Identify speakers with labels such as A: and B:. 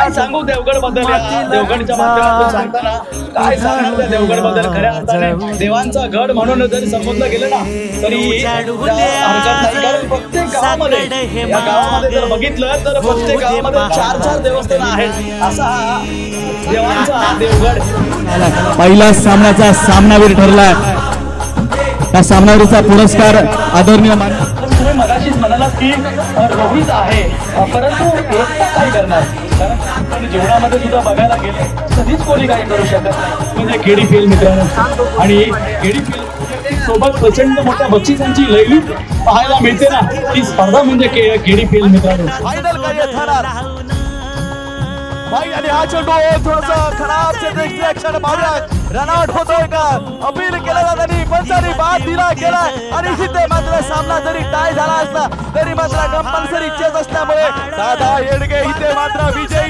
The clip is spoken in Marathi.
A: काय सांगू देवगड बद्दल, देवगडच्या माध्यमातून सांगताना काय सांगणार त्या देवगड बद्दल. खऱ्या अर्थाने देवांचा गड म्हणून जरी संबोधलं गेलं ना तरी हरकत नाही, कारण प्रत्येक गावामध्ये, या गावामध्ये जर बघितलं तर प्रत्येक गावामध्ये 4-4 देवस्थान आहेत. असा हा देवांचा हा देवगड.
B: पहिला सामन्याचा सामनावीर ठरलाय. या सामनावीरचा पुरस्कार आदरणीय
A: तुम्ही मगाशीच म्हणालात की रोहित आहे, परंतु एकटा काय करणार, कारण जीवनामध्ये सुद्धा बघायला गेले कधीच कोणी काही करू शकत नाही. म्हणजे केडी फेल मित्रांनो, आणि केडी फेल सोबत प्रचंड मोठ्या बक्षिसांची लैली पाहायला मिळते ना, ती स्पर्धा म्हणजे केडी फेल मित्रांनो.
C: फायनल कार्य ठरणार भाई, आणि हा चेंडू थोडासा खराब डिस्ट्रॅक्शन मारला, रनआउट होतोय का अपील केला त्यांनी, पंचांनी बाद दिला गेलाय. आणि इथे मात्र सामना जरी टाय झाला असला तरी मात्र कंपल्सरी चेस असल्यामुळे दादा येडगे इथे मात्र विजय